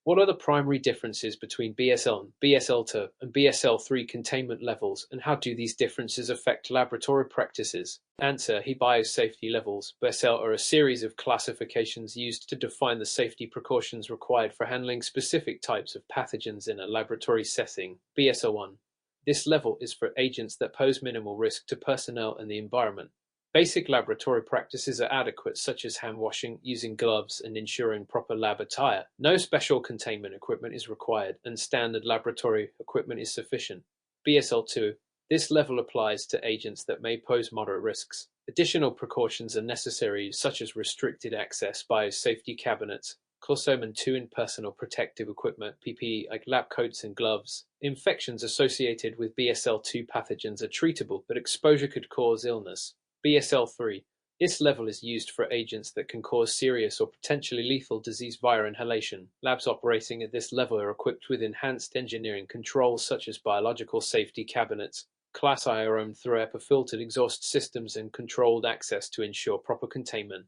What are the primary differences between BSL, BSL-2, and BSL-3 containment levels, and how do these differences affect laboratory practices? Answer: biosafety levels. BSL are a series of classifications used to define the safety precautions required for handling specific types of pathogens in a laboratory setting. BSL-1. This level is for agents that pose minimal risk to personnel and the environment. Basic laboratory practices are adequate, such as hand washing, using gloves, and ensuring proper lab attire. No special containment equipment is required, and standard laboratory equipment is sufficient. BSL-2. This level applies to agents that may pose moderate risks. Additional precautions are necessary, such as restricted access, biosafety cabinets, Closoman 2 in personal protective equipment, PPE, like lab coats and gloves. Infections associated with BSL-2 pathogens are treatable, but exposure could cause illness. BSL-3. This level is used for agents that can cause serious or potentially lethal disease via inhalation. Labs operating at this level are equipped with enhanced engineering controls such as biological safety cabinets, Class I arome through HEPA-filtered exhaust systems, and controlled access to ensure proper containment.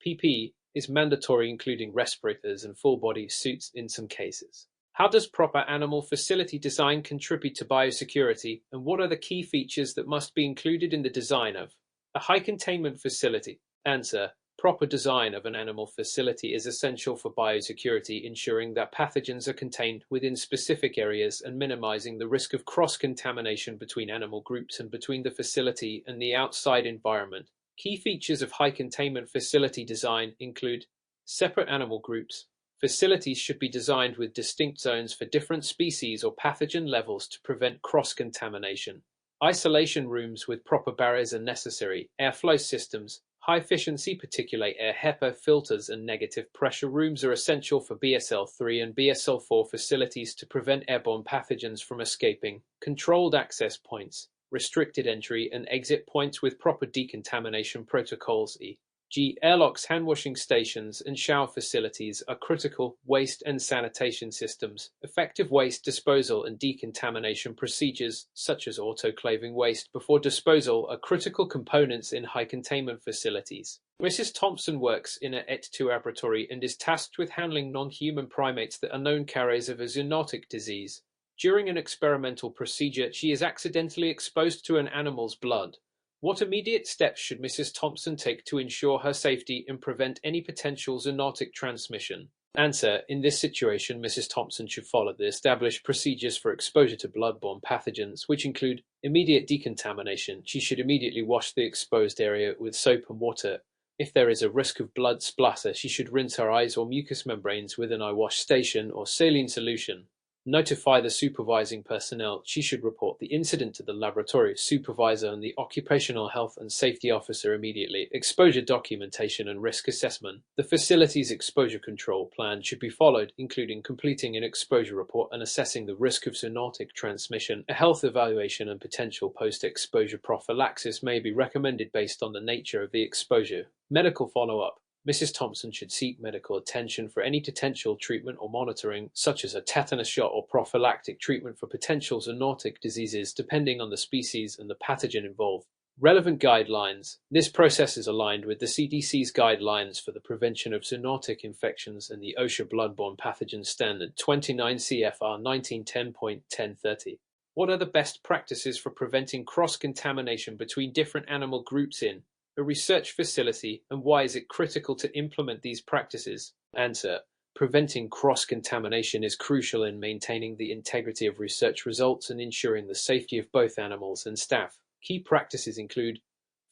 PPE is mandatory, including respirators and full-body suits in some cases. How does proper animal facility design contribute to biosecurity, and what are the key features that must be included in the design of a high-containment facility? Answer: proper design of an animal facility is essential for biosecurity, ensuring that pathogens are contained within specific areas and minimizing the risk of cross-contamination between animal groups and between the facility and the outside environment. Key features of high-containment facility design include separate animal groups. Facilities should be designed with distinct zones for different species or pathogen levels to prevent cross-contamination. Isolation rooms with proper barriers are necessary. Airflow systems, high-efficiency particulate air HEPA filters, and negative pressure rooms are essential for BSL-3 and BSL-4 facilities to prevent airborne pathogens from escaping. Controlled access points, restricted entry and exit points with proper decontamination protocols, e.g. airlocks, hand-washing stations, and shower facilities are critical. Waste and sanitation systems, effective waste disposal and decontamination procedures, such as autoclaving waste before disposal, are critical components in high-containment facilities. Mrs. Thompson works in an ET2 laboratory and is tasked with handling non-human primates that are known carriers of a zoonotic disease. During an experimental procedure, she is accidentally exposed to an animal's blood. What immediate steps should Mrs. Thompson take to ensure her safety and prevent any potential zoonotic transmission? Answer: in this situation, Mrs. Thompson should follow the established procedures for exposure to blood-borne pathogens, which include immediate decontamination. She should immediately wash the exposed area with soap and water. If there is a risk of blood splatter, she should rinse her eyes or mucous membranes with an eye wash station or saline solution. Notify the supervising personnel. She should report the incident to the laboratory supervisor and the occupational health and safety officer immediately. Exposure documentation and risk assessment. The facility's exposure control plan should be followed, including completing an exposure report and assessing the risk of zoonotic transmission. A health evaluation and potential post-exposure prophylaxis may be recommended based on the nature of the exposure. Medical follow-up. Mrs. Thompson should seek medical attention for any potential treatment or monitoring, such as a tetanus shot or prophylactic treatment for potential zoonotic diseases, depending on the species and the pathogen involved. Relevant guidelines. This process is aligned with the CDC's guidelines for the prevention of zoonotic infections and the OSHA bloodborne pathogen standard 29 CFR 1910.1030. What are the best practices for preventing cross-contamination between different animal groups in a research facility, and why is it critical to implement these practices? Answer: preventing cross-contamination is crucial in maintaining the integrity of research results and ensuring the safety of both animals and staff. Key practices include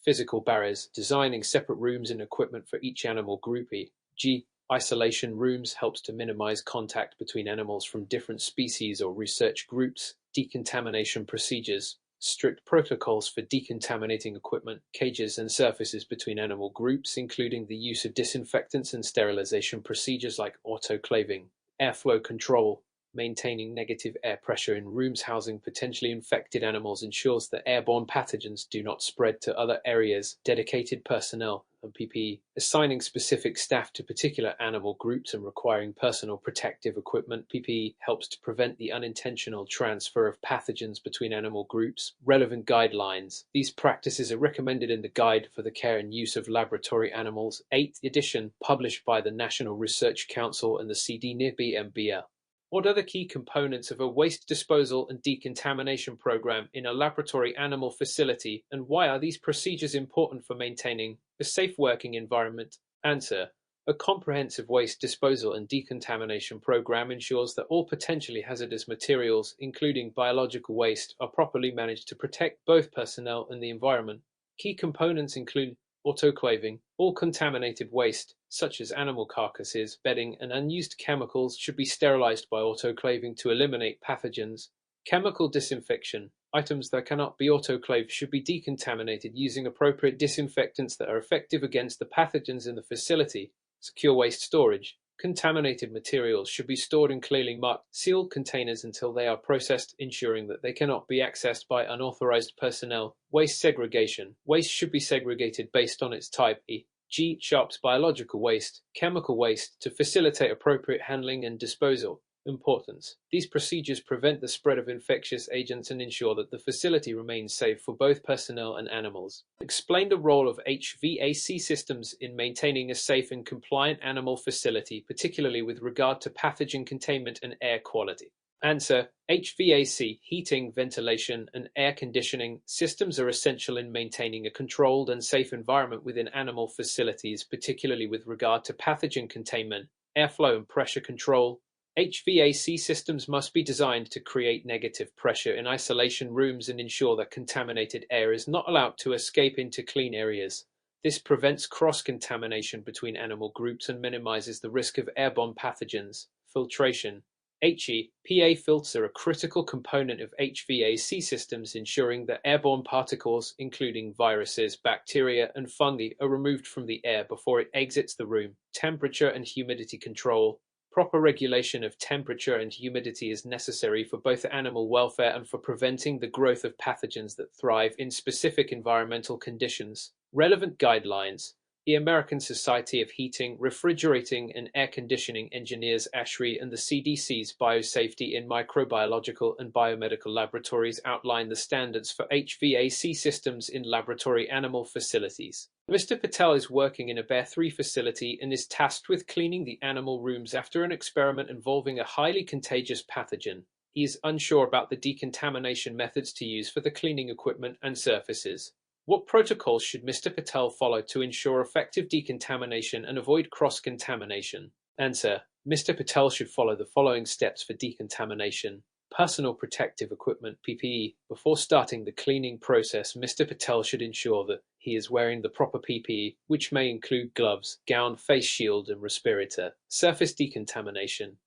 physical barriers, designing separate rooms and equipment for each animal group, e.g. isolation rooms helps to minimize contact between animals from different species or research groups. Decontamination procedures, strict protocols for decontaminating equipment, cages, and surfaces between animal groups, including the use of disinfectants and sterilization procedures like autoclaving. Airflow control, Maintaining negative air pressure in rooms housing potentially infected animals ensures that airborne pathogens do not spread to other areas. Dedicated personnel and PPE. Assigning specific staff to particular animal groups and requiring personal protective equipment. PPE helps to prevent the unintentional transfer of pathogens between animal groups. Relevant guidelines. These practices are recommended in the Guide for the Care and Use of Laboratory Animals, 8th edition, published by the National Research Council and the CDNIR-BMBL. What are the key components of a waste disposal and decontamination program in a laboratory animal facility, and why are these procedures important for maintaining a safe working environment? Answer: a comprehensive waste disposal and decontamination program ensures that all potentially hazardous materials, including biological waste, are properly managed to protect both personnel and the environment. Key components include autoclaving. All contaminated waste, such as animal carcasses, bedding, and unused chemicals, should be sterilized by autoclaving to eliminate pathogens. Chemical disinfection. Items that cannot be autoclaved should be decontaminated using appropriate disinfectants that are effective against the pathogens in the facility. Secure waste storage. Contaminated materials should be stored in clearly marked, sealed containers until they are processed, ensuring that they cannot be accessed by unauthorized personnel. Waste segregation. Waste should be segregated based on its type, e.g., Sharp's biological waste, chemical waste, to facilitate appropriate handling and disposal. Importance. These procedures prevent the spread of infectious agents and ensure that the facility remains safe for both personnel and animals. Explain the role of HVAC systems in maintaining a safe and compliant animal facility, particularly with regard to pathogen containment and air quality. Answer: HVAC, heating, ventilation, and air conditioning systems are essential in maintaining a controlled and safe environment within animal facilities, particularly with regard to pathogen containment, airflow, and pressure control. HVAC systems must be designed to create negative pressure in isolation rooms and ensure that contaminated air is not allowed to escape into clean areas. This prevents cross-contamination between animal groups and minimizes the risk of airborne pathogens. Filtration. HEPA filters are a critical component of HVAC systems, ensuring that airborne particles, including viruses, bacteria, and fungi, are removed from the air before it exits the room. Temperature and humidity control. Proper regulation of temperature and humidity is necessary for both animal welfare and for preventing the growth of pathogens that thrive in specific environmental conditions. Relevant guidelines. The American Society of Heating, Refrigerating, and Air Conditioning Engineers ASHRAE and the CDC's Biosafety in Microbiological and Biomedical Laboratories outline the standards for HVAC systems in laboratory animal facilities. Mr. Patel is working in a Bear 3 facility and is tasked with cleaning the animal rooms after an experiment involving a highly contagious pathogen. He is unsure about the decontamination methods to use for the cleaning equipment and surfaces. What protocols should Mr. Patel follow to ensure effective decontamination and avoid cross-contamination? Answer: Mr. Patel should follow the following steps for decontamination. Personal protective equipment (PPE). Before starting the cleaning process, Mr. Patel should ensure that he is wearing the proper PPE, which may include gloves, gown, face shield, and respirator. Surface decontamination.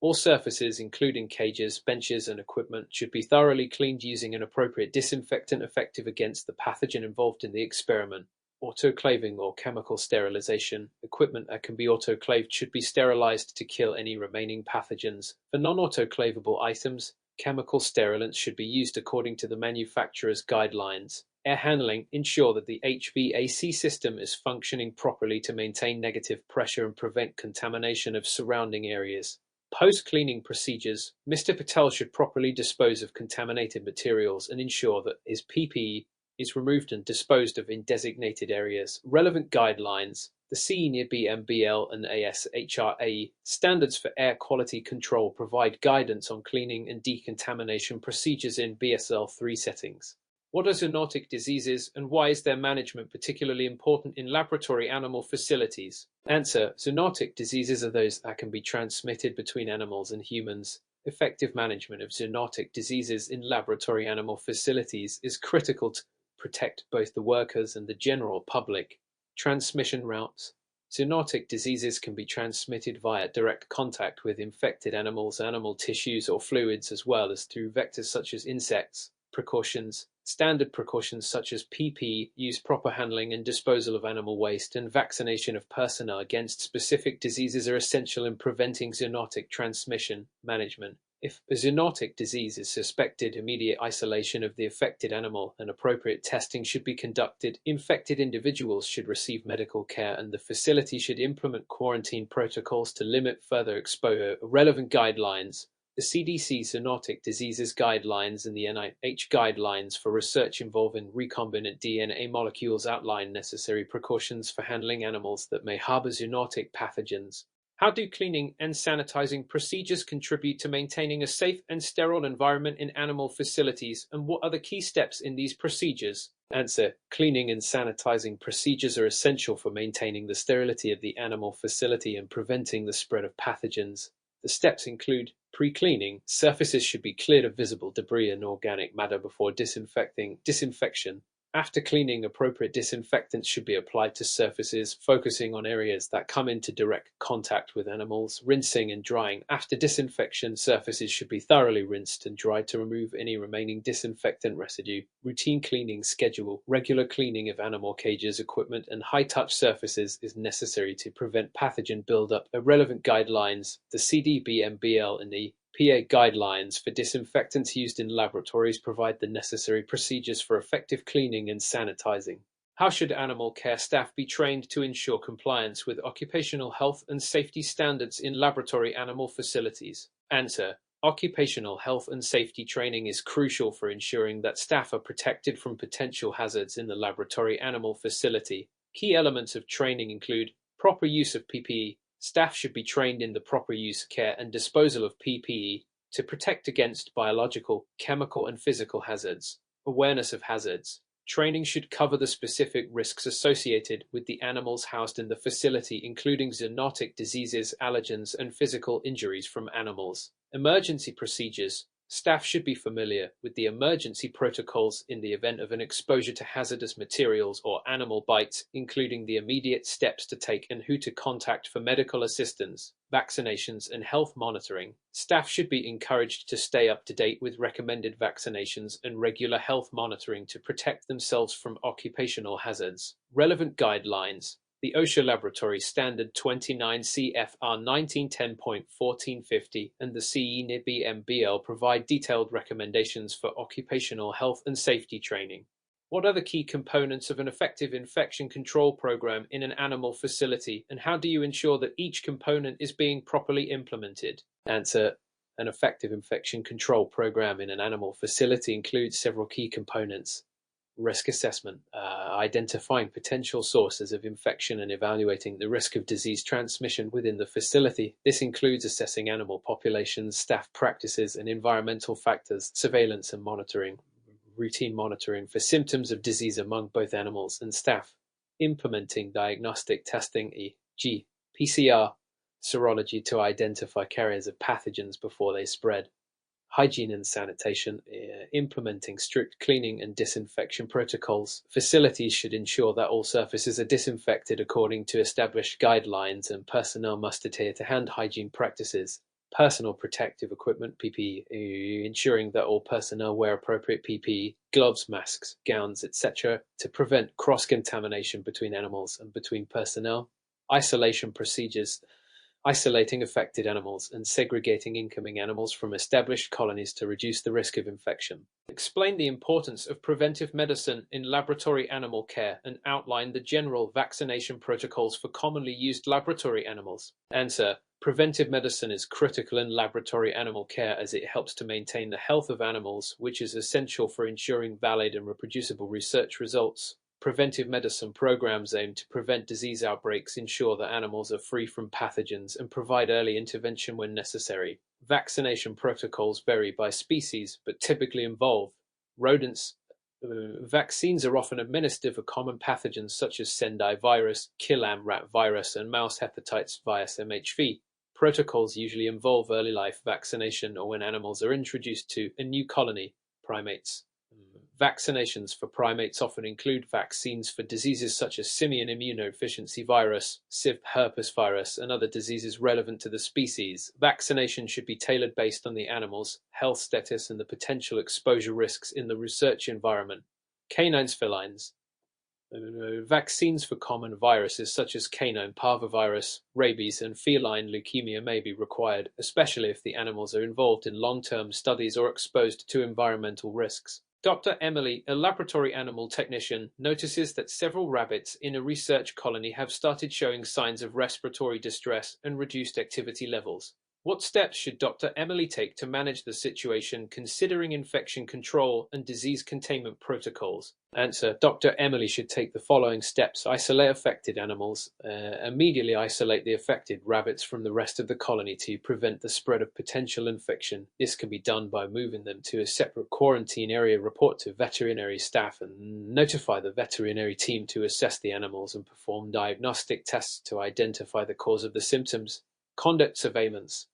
All surfaces, including cages, benches, and equipment, should be thoroughly cleaned using an appropriate disinfectant effective against the pathogen involved in the experiment. Autoclaving or chemical sterilization. Equipment that can be autoclaved should be sterilized to kill any remaining pathogens. For non-autoclavable items, chemical sterilants should be used according to the manufacturer's guidelines. Air handling. Ensure that the HVAC system is functioning properly to maintain negative pressure and prevent contamination of surrounding areas. Post-cleaning procedures. Mr. Patel should properly dispose of contaminated materials and ensure that his PPE is removed and disposed of in designated areas. Relevant guidelines. The CDNIR-BMBL and ASHRAE standards for air quality control provide guidance on cleaning and decontamination procedures in BSL-3 settings. What are zoonotic diseases, and why is their management particularly important in laboratory animal facilities? Answer: zoonotic diseases are those that can be transmitted between animals and humans. Effective management of zoonotic diseases in laboratory animal facilities is critical to protect both the workers and the general public. Transmission routes. Zoonotic diseases can be transmitted via direct contact with infected animals, animal tissues, or fluids, as well as through vectors such as insects. Precautions. Standard precautions such as PPE, use proper handling and disposal of animal waste, and vaccination of personnel against specific diseases are essential in preventing zoonotic transmission. Management. If a zoonotic disease is suspected, immediate isolation of the affected animal and appropriate testing should be conducted. Infected individuals should receive medical care, and the facility should implement quarantine protocols to limit further exposure. Relevant guidelines: the CDC Zoonotic Diseases Guidelines and the NIH Guidelines for research involving recombinant DNA molecules outline necessary precautions for handling animals that may harbor zoonotic pathogens. How do cleaning and sanitizing procedures contribute to maintaining a safe and sterile environment in animal facilities, and what are the key steps in these procedures? Answer: cleaning and sanitizing procedures are essential for maintaining the sterility of the animal facility and preventing the spread of pathogens. The steps include pre-cleaning. Surfaces should be cleared of visible debris and organic matter before disinfection. After cleaning, appropriate disinfectants should be applied to surfaces, focusing on areas that come into direct contact with animals. Rinsing and drying. After disinfection, surfaces should be thoroughly rinsed and dried to remove any remaining disinfectant residue. Routine cleaning schedule. Regular cleaning of animal cages, equipment, and high-touch surfaces is necessary to prevent pathogen buildup. Relevant guidelines: the CDBMBL and the PA guidelines for disinfectants used in laboratories provide the necessary procedures for effective cleaning and sanitizing. How should animal care staff be trained to ensure compliance with occupational health and safety standards in laboratory animal facilities? Answer: occupational health and safety training is crucial for ensuring that staff are protected from potential hazards in the laboratory animal facility. Key elements of training include proper use of PPE. Staff should be trained in the proper use, care, and disposal of PPE to protect against biological, chemical, and physical hazards. Awareness of hazards. Training should cover the specific risks associated with the animals housed in the facility, including zoonotic diseases, allergens, and physical injuries from animals. Emergency procedures. Staff should be familiar with the emergency protocols in the event of an exposure to hazardous materials or animal bites, including the immediate steps to take and who to contact for medical assistance. Vaccinations and health monitoring. Staff should be encouraged to stay up to date with recommended vaccinations and regular health monitoring to protect themselves from occupational hazards. Relevant guidelines: the OSHA Laboratory Standard 29 CFR 1910.1450 and the CE-NIB-MBL provide detailed recommendations for occupational health and safety training. What are the key components of an effective infection control program in an animal facility, and how do you ensure that each component is being properly implemented? Answer: an effective infection control program in an animal facility includes several key components. Risk assessment, identifying potential sources of infection and evaluating the risk of disease transmission within the facility. This includes assessing animal populations, staff practices, and environmental factors. Surveillance and monitoring, routine monitoring for symptoms of disease among both animals and staff. Implementing diagnostic testing, e.g., PCR, serology to identify carriers of pathogens before they spread. Hygiene and sanitation, implementing strict cleaning and disinfection protocols. Facilities should ensure that all surfaces are disinfected according to established guidelines, and personnel must adhere to hand hygiene practices. Personal protective equipment, PPE, ensuring that all personnel wear appropriate PPE, gloves, masks, gowns, etc., to prevent cross-contamination between animals and between personnel. Isolation procedures, isolating affected animals and segregating incoming animals from established colonies to reduce the risk of infection. Explain the importance of preventive medicine in laboratory animal care and outline the general vaccination protocols for commonly used laboratory animals. Answer: preventive medicine is critical in laboratory animal care as it helps to maintain the health of animals, which is essential for ensuring valid and reproducible research results. Preventive medicine programs aim to prevent disease outbreaks, ensure that animals are free from pathogens, and provide early intervention when necessary. Vaccination protocols vary by species, but typically involve rodents. Vaccines are often administered for common pathogens such as Sendai virus, Killam rat virus, and mouse hepatitis virus (MHV). Protocols usually involve early life vaccination or when animals are introduced to a new colony, primates. Vaccinations for primates often include vaccines for diseases such as simian immunodeficiency virus, CIV herpes virus, and other diseases relevant to the species. Vaccination should be tailored based on the animal's health status and the potential exposure risks in the research environment. Canines, felines. Vaccines for common viruses such as canine parvovirus, rabies, and feline leukemia may be required, especially if the animals are involved in long-term studies or exposed to environmental risks. Dr. Emily, a laboratory animal technician, notices that several rabbits in a research colony have started showing signs of respiratory distress and reduced activity levels. What steps should Dr. Emily take to manage the situation, considering infection control and disease containment protocols? Answer: Dr. Emily should take the following steps. Isolate affected animals. Immediately isolate the affected rabbits from the rest of the colony to prevent the spread of potential infection. This can be done by moving them to a separate quarantine area, report to veterinary staff, and notify the veterinary team to assess the animals and perform diagnostic tests to identify the cause of the symptoms. Conduct surveillance.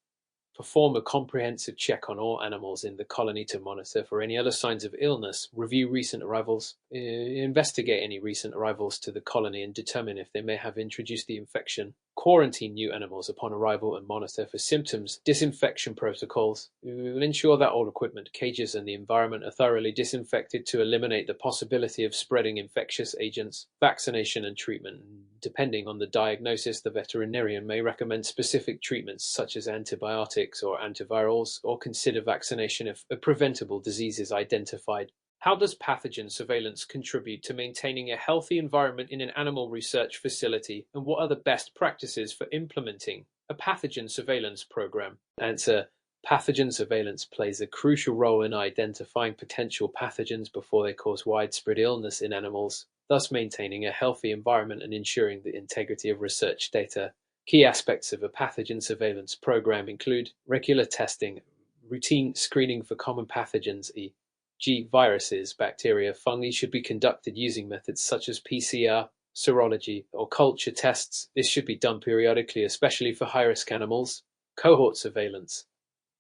Perform a comprehensive check on all animals in the colony to monitor for any other signs of illness, review recent arrivals, investigate any recent arrivals to the colony and determine if they may have introduced the infection, quarantine new animals upon arrival and monitor for symptoms, disinfection protocols. We will ensure that all equipment, cages and the environment are thoroughly disinfected to eliminate the possibility of spreading infectious agents, vaccination and treatment. Depending on the diagnosis, the veterinarian may recommend specific treatments such as antibiotics or antivirals, or consider vaccination if a preventable disease is identified. How does pathogen surveillance contribute to maintaining a healthy environment in an animal research facility, and what are the best practices for implementing a pathogen surveillance program? Answer: pathogen surveillance plays a crucial role in identifying potential pathogens before they cause widespread illness in animals, thus maintaining a healthy environment and ensuring the integrity of research data. Key aspects of a pathogen surveillance program include regular testing, routine screening for common pathogens, e.g. viruses, bacteria, fungi, should be conducted using methods such as PCR, serology, or culture tests. This should be done periodically, especially for high-risk animals. Cohort surveillance.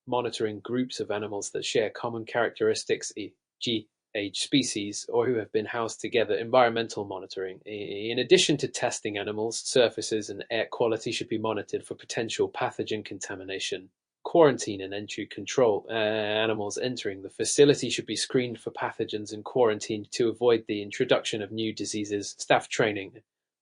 Monitoring groups of animals that share common characteristics, e.g. age, species, or who have been housed together. Environmental monitoring. In addition to testing animals, surfaces and air quality should be monitored for potential pathogen contamination. Quarantine and entry control. Animals entering the facility should be screened for pathogens and quarantined to avoid the introduction of new diseases. Staff training.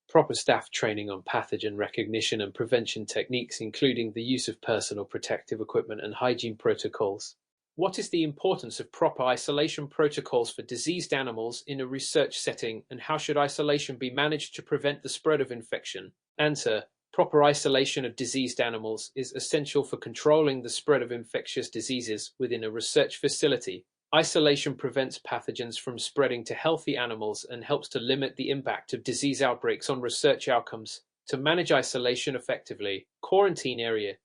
Proper staff training on pathogen recognition and prevention techniques, including the use of personal protective equipment and hygiene protocols. What is the importance of proper isolation protocols for diseased animals in a research setting, and how should isolation be managed to prevent the spread of infection? Answer: proper isolation of diseased animals is essential for controlling the spread of infectious diseases within a research facility. Isolation prevents pathogens from spreading to healthy animals and helps to limit the impact of disease outbreaks on research outcomes. To manage isolation effectively, quarantine area.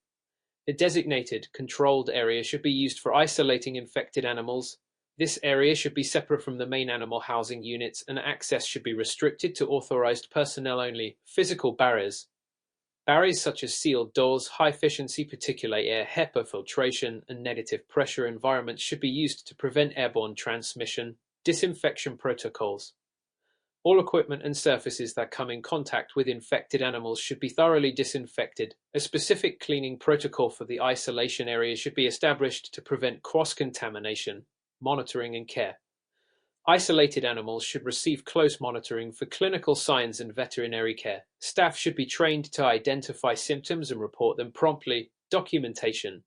A designated, controlled area should be used for isolating infected animals. This area should be separate from the main animal housing units, and access should be restricted to authorized personnel only. Physical barriers. Barriers such as sealed doors, high-efficiency particulate air, HEPA filtration, and negative pressure environments should be used to prevent airborne transmission. Disinfection protocols. All equipment and surfaces that come in contact with infected animals should be thoroughly disinfected. A specific cleaning protocol for the isolation area should be established to prevent cross-contamination. Monitoring and care. Isolated animals should receive close monitoring for clinical signs and veterinary care. Staff should be trained to identify symptoms and report them promptly. Documentation.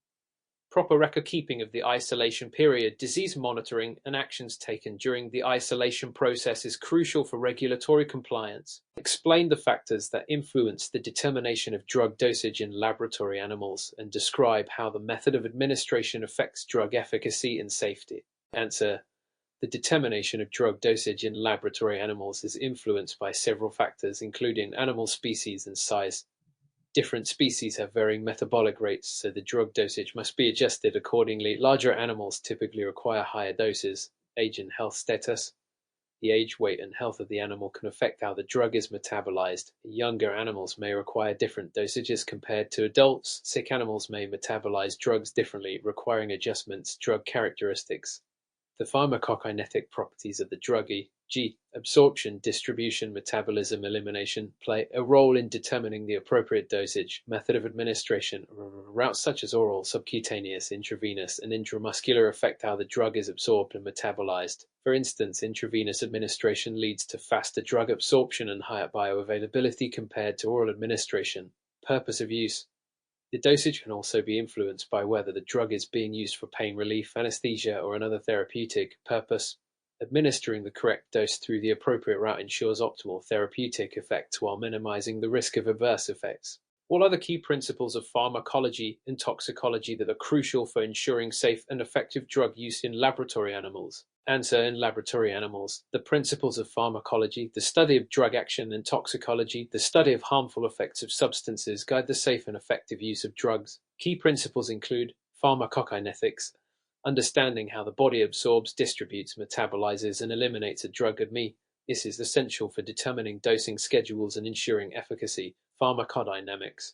Proper record-keeping of the isolation period, disease monitoring, and actions taken during the isolation process is crucial for regulatory compliance. Explain the factors that influence the determination of drug dosage in laboratory animals, and describe how the method of administration affects drug efficacy and safety. Answer: the determination of drug dosage in laboratory animals is influenced by several factors, including animal species and size. Different species have varying metabolic rates, so the drug dosage must be adjusted accordingly. Larger animals typically require higher doses. Age and health status. The age, weight, and health of the animal can affect how the drug is metabolized. Younger animals may require different dosages compared to adults. Sick animals may metabolize drugs differently, requiring adjustments. Drug characteristics. The pharmacokinetic properties of the drug e.g., absorption, distribution, metabolism, elimination, play a role in determining the appropriate dosage, method of administration. Routes such as oral, subcutaneous, intravenous, and intramuscular affect how the drug is absorbed and metabolized. For instance, intravenous administration leads to faster drug absorption and higher bioavailability compared to oral administration. Purpose of use. The dosage can also be influenced by whether the drug is being used for pain relief, anesthesia, or another therapeutic purpose. Administering the correct dose through the appropriate route ensures optimal therapeutic effects while minimizing the risk of adverse effects. What are the key principles of pharmacology and toxicology that are crucial for ensuring safe and effective drug use in laboratory animals? Answer. In laboratory animals, the principles of pharmacology, the study of drug action, and toxicology, the study of harmful effects of substances, guide the safe and effective use of drugs. Key principles include pharmacokinetics, understanding how the body absorbs, distributes, metabolizes, and eliminates a drug. This is essential for determining dosing schedules and ensuring efficacy. Pharmacodynamics,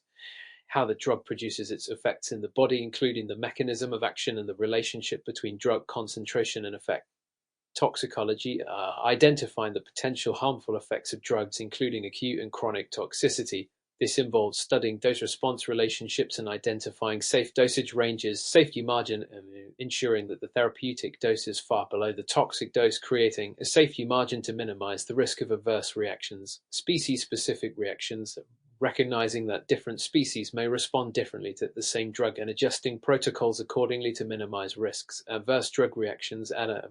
how the drug produces its effects in the body, including the mechanism of action and the relationship between drug concentration and effect. Toxicology, identifying the potential harmful effects of drugs, including acute and chronic toxicity. This involves studying dose-response relationships and identifying safe dosage ranges, safety margin, and ensuring that the therapeutic dose is far below the toxic dose, creating a safety margin to minimize the risk of adverse reactions. Species-specific reactions, recognizing that different species may respond differently to the same drug and adjusting protocols accordingly to minimize risks. Adverse drug reactions and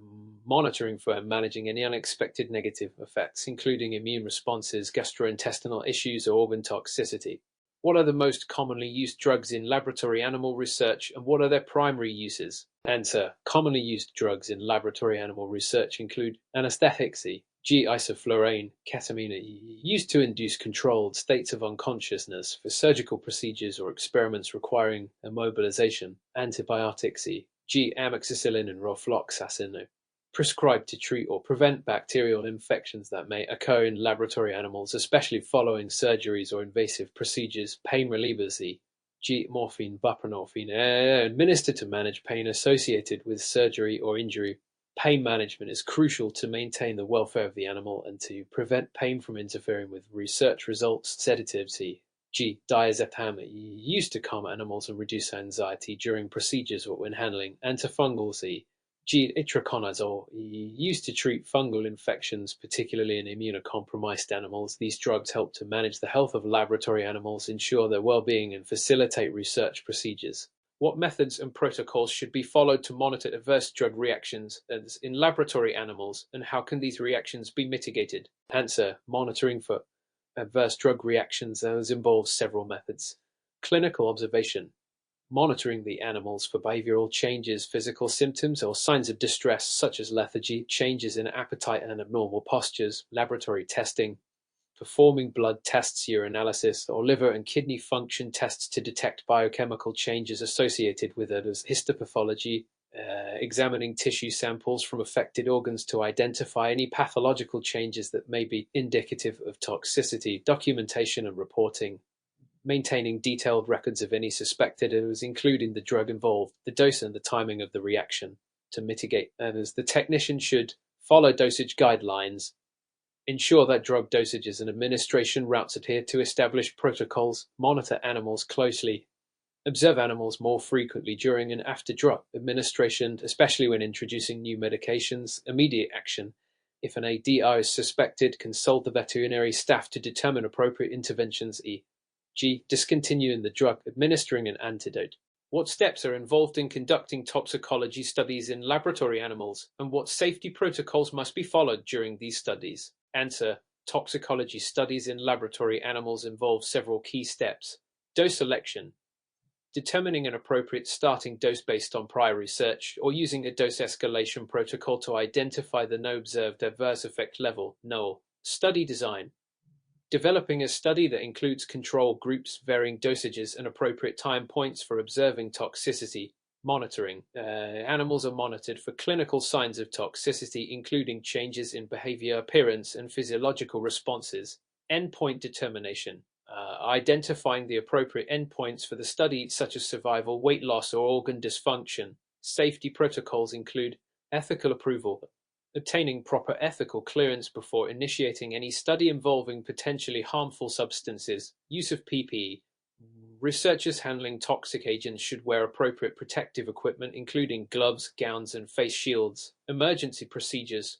monitoring for and managing any unexpected negative effects, including immune responses, gastrointestinal issues, or organ toxicity. What are the most commonly used drugs in laboratory animal research, and what are their primary uses? Answer. Commonly used drugs in laboratory animal research include anesthetics, isoflurane, ketamine, used to induce controlled states of unconsciousness for surgical procedures or experiments requiring immobilization. Antibiotics, amoxicillin and rofloxacin, prescribed to treat or prevent bacterial infections that may occur in laboratory animals, especially following surgeries or invasive procedures. Pain relievers, morphine, buprenorphine, administered to manage pain associated with surgery or injury. Pain management is crucial to maintain the welfare of the animal and to prevent pain from interfering with research results. Sedatives, diazepam, used to calm animals and reduce anxiety during procedures or when handling. Antifungals, itraconazole, used to treat fungal infections, particularly in immunocompromised animals. These drugs help to manage the health of laboratory animals, ensure their well-being, and facilitate research procedures. What methods and protocols should be followed to monitor adverse drug reactions in laboratory animals, and how can these reactions be mitigated? Answer. Monitoring for adverse drug reactions involves several methods. Clinical observation, monitoring the animals for behavioral changes, physical symptoms, or signs of distress such as lethargy, changes in appetite, and abnormal postures. Laboratory testing, performing blood tests, urinalysis, or liver and kidney function tests to detect biochemical changes associated with it, as histopathology, examining tissue samples from affected organs to identify any pathological changes that may be indicative of toxicity. Documentation and reporting, maintaining detailed records of any suspected errors, including the drug involved, the dose, and the timing of the reaction to mitigate errors. The technician should follow dosage guidelines, ensure that drug dosages and administration routes adhere to established protocols, monitor animals closely, observe animals more frequently during and after drug administration, especially when introducing new medications. Immediate action. If an ADI is suspected, consult the veterinary staff to determine appropriate interventions, e.g., discontinuing the drug, administering an antidote. What steps are involved in conducting toxicology studies in laboratory animals, and what safety protocols must be followed during these studies? Answer. Toxicology studies in laboratory animals involve several key steps. Dose selection, determining an appropriate starting dose based on prior research, or using a dose escalation protocol to identify the no observed adverse effect level, NOAEL. Study design, developing a study that includes control groups, varying dosages, and appropriate time points for observing toxicity. Monitoring, animals are monitored for clinical signs of toxicity, including changes in behavior, appearance, and physiological responses. Endpoint determination, identifying the appropriate endpoints for the study, such as survival, weight loss, or organ dysfunction. Safety protocols include Ethical approval. Obtaining proper ethical clearance before initiating any study involving potentially harmful substances. Use of PPE. Researchers handling toxic agents should wear appropriate protective equipment, including gloves, gowns, and face shields. Emergency procedures.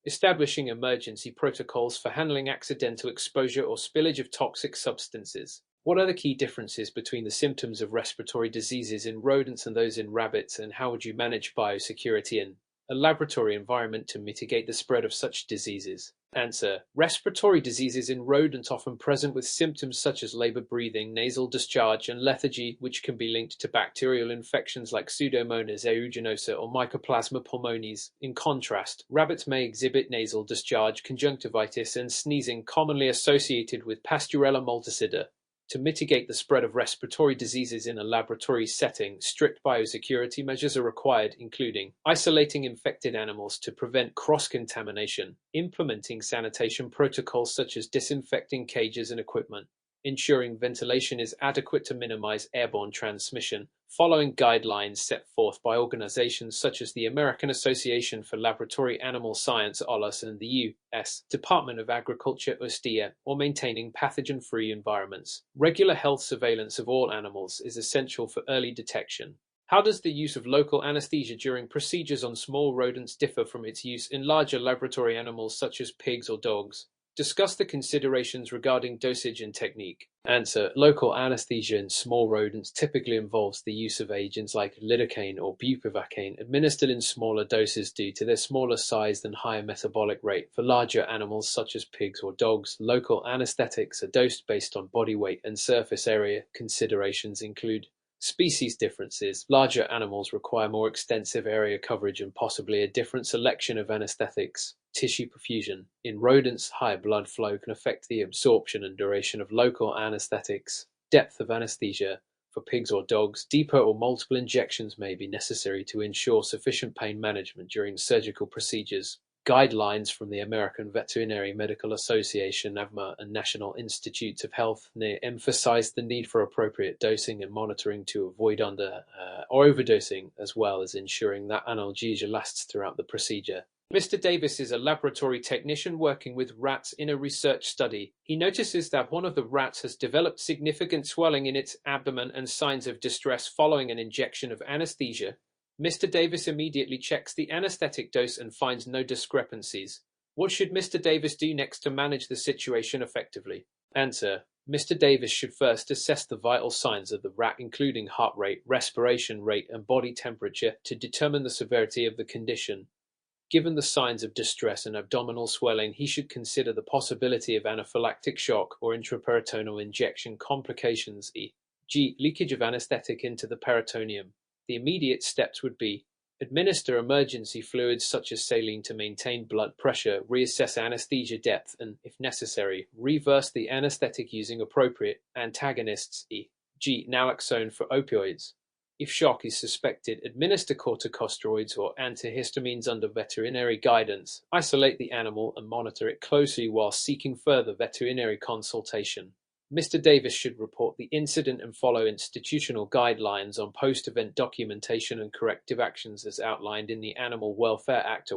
Establishing emergency protocols for handling accidental exposure or spillage of toxic substances. What are the key differences between the symptoms of respiratory diseases in rodents and those in rabbits, and how would you manage biosecurity in a laboratory environment to mitigate the spread of such diseases? Answer. Respiratory diseases in rodents often present with symptoms such as labored breathing, nasal discharge, and lethargy, which can be linked to bacterial infections like Pseudomonas aeruginosa or Mycoplasma pulmonis. In contrast, rabbits may exhibit nasal discharge, conjunctivitis, and sneezing commonly associated with Pasteurella multicida. To mitigate the spread of respiratory diseases in a laboratory setting, strict biosecurity measures are required, including isolating infected animals to prevent cross-contamination, implementing sanitation protocols such as disinfecting cages and equipment, ensuring ventilation is adequate to minimize airborne transmission, following guidelines set forth by organizations such as the American Association for Laboratory Animal Science (OLAS) and the U.S. Department of Agriculture (USDA), or maintaining pathogen-free environments. Regular health surveillance of all animals is essential for early detection. How does the use of local anesthesia during procedures on small rodents differ from its use in larger laboratory animals such as pigs or dogs? Discuss the considerations regarding dosage and technique. Answer. Local anesthesia in small rodents typically involves the use of agents like lidocaine or bupivacaine administered in smaller doses due to their smaller size and higher metabolic rate. For larger animals such as pigs or dogs, local anesthetics are dosed based on body weight and surface area. Considerations include species differences. Larger animals require more extensive area coverage and possibly a different selection of anesthetics. Tissue perfusion. In rodents, higher blood flow can affect the absorption and duration of local anesthetics. Depth of anesthesia. For pigs or dogs, deeper or multiple injections may be necessary to ensure sufficient pain management during surgical procedures. Guidelines from the American Veterinary Medical Association (AVMA) and National Institutes of Health emphasize the need for appropriate dosing and monitoring to avoid under or overdosing, as well as ensuring that analgesia lasts throughout the procedure. Mr. Davis is a laboratory technician working with rats in a research study. He notices that one of the rats has developed significant swelling in its abdomen and signs of distress following an injection of anesthesia. Mr. Davis immediately checks the anesthetic dose and finds no discrepancies. What should Mr. Davis do next to manage the situation effectively? Answer. Mr. Davis should first assess the vital signs of the rat, including heart rate, respiration rate, and body temperature, to determine the severity of the condition. Given the signs of distress and abdominal swelling, he should consider the possibility of anaphylactic shock or intraperitoneal injection complications, e.g., leakage of anesthetic into the peritoneum. The immediate steps would be administer emergency fluids such as saline to maintain blood pressure, reassess anesthesia depth, and, if necessary, reverse the anesthetic using appropriate antagonists, e.g., naloxone for opioids. If shock is suspected, administer corticosteroids or antihistamines under veterinary guidance. Isolate the animal and monitor it closely while seeking further veterinary consultation. Mr. Davis should report the incident and follow institutional guidelines on post-event documentation and corrective actions as outlined in the Animal Welfare Act.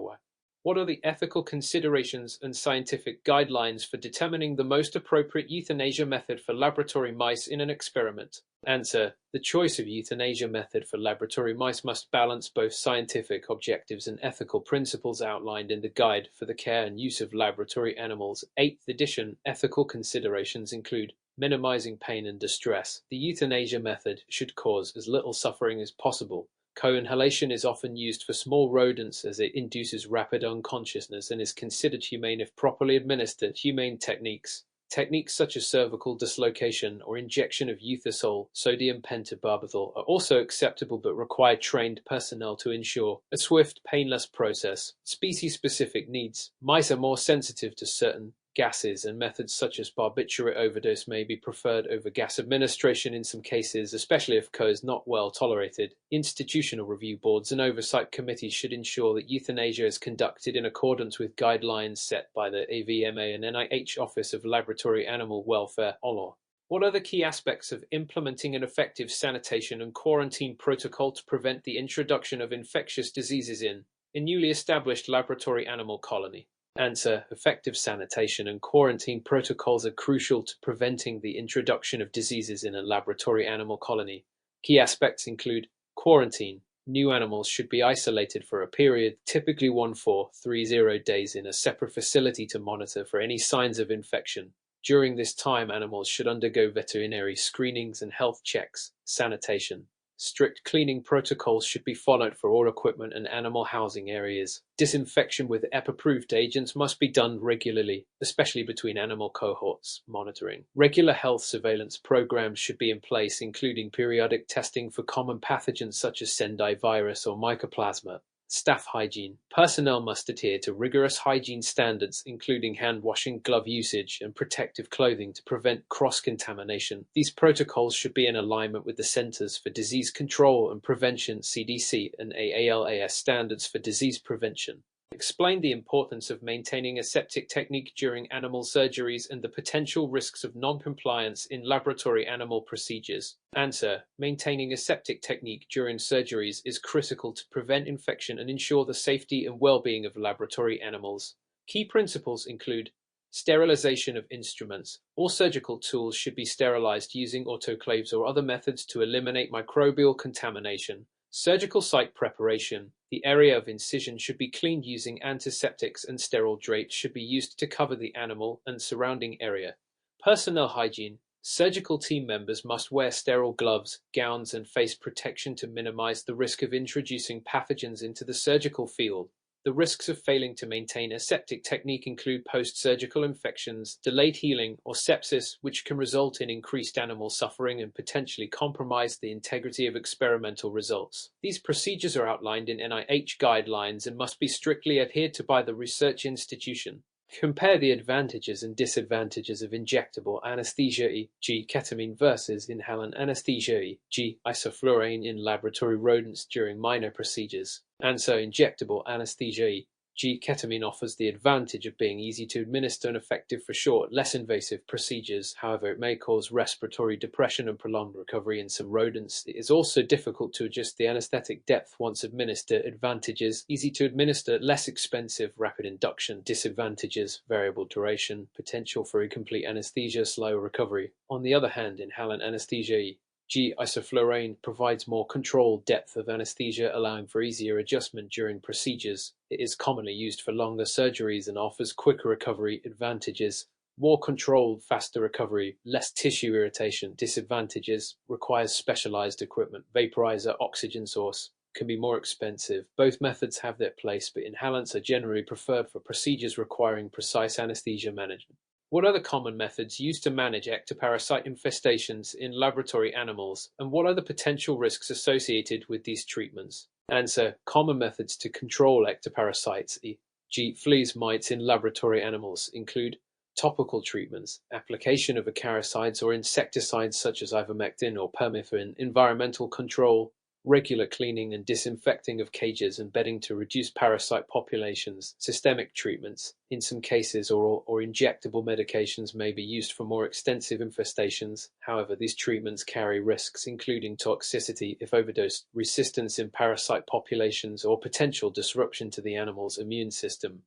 What are the ethical considerations and scientific guidelines for determining the most appropriate euthanasia method for laboratory mice in an experiment? Answer. The choice of euthanasia method for laboratory mice must balance both scientific objectives and ethical principles outlined in the Guide for the Care and Use of Laboratory Animals, 8th edition. Ethical considerations include minimizing pain and distress. The euthanasia method should cause as little suffering as possible. Co-inhalation is often used for small rodents as it induces rapid unconsciousness and is considered humane if properly administered. Humane techniques. Techniques such as cervical dislocation or injection of euthyosol, sodium pentobarbital, are also acceptable but require trained personnel to ensure a swift, painless process. Species-specific needs. Mice are more sensitive to certain gases, and methods such as barbiturate overdose may be preferred over gas administration in some cases, especially if CO is not well tolerated. Institutional review boards and oversight committees should ensure that euthanasia is conducted in accordance with guidelines set by the AVMA and NIH Office of Laboratory Animal Welfare (OLAW). What are the key aspects of implementing an effective sanitation and quarantine protocol to prevent the introduction of infectious diseases in in newly established laboratory animal colony? Answer: effective sanitation and quarantine protocols are crucial to preventing the introduction of diseases in a laboratory animal colony. Key aspects include quarantine. New animals should be isolated for a period, typically 1430 days, in a separate facility to monitor for any signs of infection. During this time, animals should undergo veterinary screenings and health checks. Sanitation. Strict cleaning protocols should be followed for all equipment and animal housing areas. Disinfection with EPA-approved agents must be done regularly, especially between animal cohorts. Monitoring. Regular health surveillance programs should be in place, including periodic testing for common pathogens such as Sendai virus or Mycoplasma. Staff hygiene. Personnel must adhere to rigorous hygiene standards, including hand washing, glove usage, and protective clothing to prevent cross-contamination. These protocols should be in alignment with the Centers for Disease Control and Prevention (CDC) and AALAS standards for disease prevention. Explain the importance of maintaining aseptic technique during animal surgeries and the potential risks of non-compliance in laboratory animal procedures. Answer: maintaining aseptic technique during surgeries is critical to prevent infection and ensure the safety and well-being of laboratory animals. Key principles include sterilization of instruments. All surgical tools should be sterilized using autoclaves or other methods to eliminate microbial contamination. Surgical site preparation. The area of incision should be cleaned using antiseptics, and sterile drapes should be used to cover the animal and surrounding area. Personnel hygiene. Surgical team members must wear sterile gloves, gowns, and face protection to minimize the risk of introducing pathogens into the surgical field. The risks of failing to maintain aseptic technique include post-surgical infections, delayed healing, or sepsis, which can result in increased animal suffering and potentially compromise the integrity of experimental results. These procedures are outlined in NIH guidelines and must be strictly adhered to by the research institution. Compare the advantages and disadvantages of injectable anesthesia e.g. ketamine versus inhalant anesthesia e.g. isoflurane in laboratory rodents during minor procedures. Answer: injectable anesthesia e.g. ketamine offers the advantage of being easy to administer and effective for short, less invasive procedures. However, it may cause respiratory depression and prolonged recovery in some rodents. It is also difficult to adjust the anesthetic depth once administered. Advantages: easy to administer, less expensive, rapid induction. Disadvantages: variable duration, potential for incomplete anesthesia, slow recovery. On the other hand, inhalant anesthesia e.g. isoflurane provides more controlled depth of anesthesia, allowing for easier adjustment during procedures. It is commonly used for longer surgeries and offers quicker recovery. Advantages: more controlled, faster recovery, less tissue irritation. Disadvantages: requires specialized equipment, vaporizer, oxygen source, can be more expensive. Both methods have their place, but inhalants are generally preferred for procedures requiring precise anesthesia management. What are the common methods used to manage ectoparasite infestations in laboratory animals, and what are the potential risks associated with these treatments? Answer: common methods to control ectoparasites, e.g. fleas, mites, in laboratory animals include topical treatments, application of acaricides or insecticides such as ivermectin or permethrin, environmental control, regular cleaning and disinfecting of cages and bedding to reduce parasite populations, systemic treatments. In some cases, oral or injectable medications may be used for more extensive infestations. However, these treatments carry risks, including toxicity if overdosed, resistance in parasite populations, or potential disruption to the animal's immune system.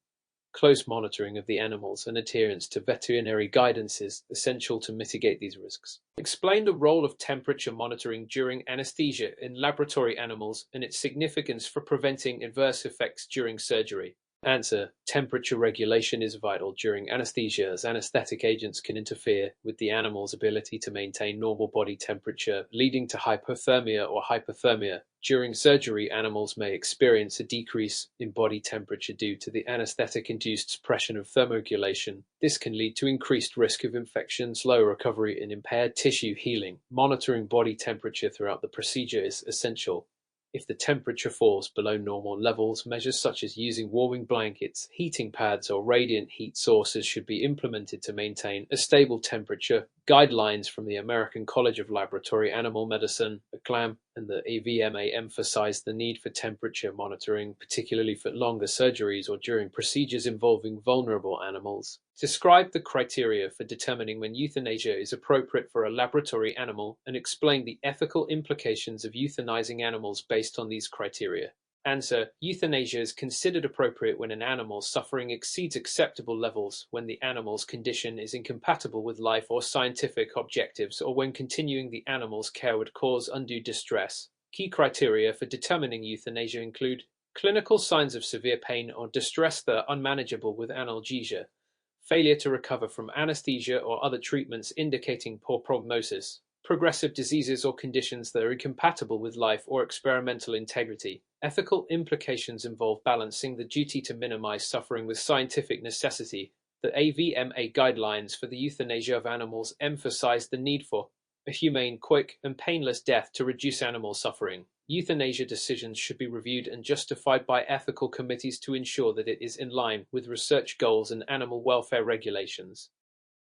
Close monitoring of the animals and adherence to veterinary guidance is essential to mitigate these risks. Explain the role of temperature monitoring during anesthesia in laboratory animals and its significance for preventing adverse effects during surgery. Answer: temperature regulation is vital during anesthesia, as anesthetic agents can interfere with the animal's ability to maintain normal body temperature, leading to hypothermia or hypothermia. During surgery, animals may experience a decrease in body temperature due to the anesthetic-induced suppression of thermoregulation. This can lead to increased risk of infection, slow recovery, and impaired tissue healing. Monitoring body temperature throughout the procedure is essential. If the temperature falls below normal levels, measures such as using warming blankets, heating pads, or radiant heat sources should be implemented to maintain a stable temperature. Guidelines from the American College of Laboratory Animal Medicine, ACLAM, and the AVMA emphasize the need for temperature monitoring, particularly for longer surgeries or during procedures involving vulnerable animals. Describe the criteria for determining when euthanasia is appropriate for a laboratory animal and explain the ethical implications of euthanizing animals based on these criteria. Answer: euthanasia is considered appropriate when an animal's suffering exceeds acceptable levels, when the animal's condition is incompatible with life or scientific objectives, or when continuing the animal's care would cause undue distress. Key criteria for determining euthanasia include clinical signs of severe pain or distress that are unmanageable with analgesia, failure to recover from anesthesia or other treatments indicating poor prognosis, progressive diseases or conditions that are incompatible with life or experimental integrity. Ethical implications involve balancing the duty to minimize suffering with scientific necessity. The AVMA guidelines for the euthanasia of animals emphasize the need for a humane, quick, and painless death to reduce animal suffering. Euthanasia decisions should be reviewed and justified by ethical committees to ensure that it is in line with research goals and animal welfare regulations.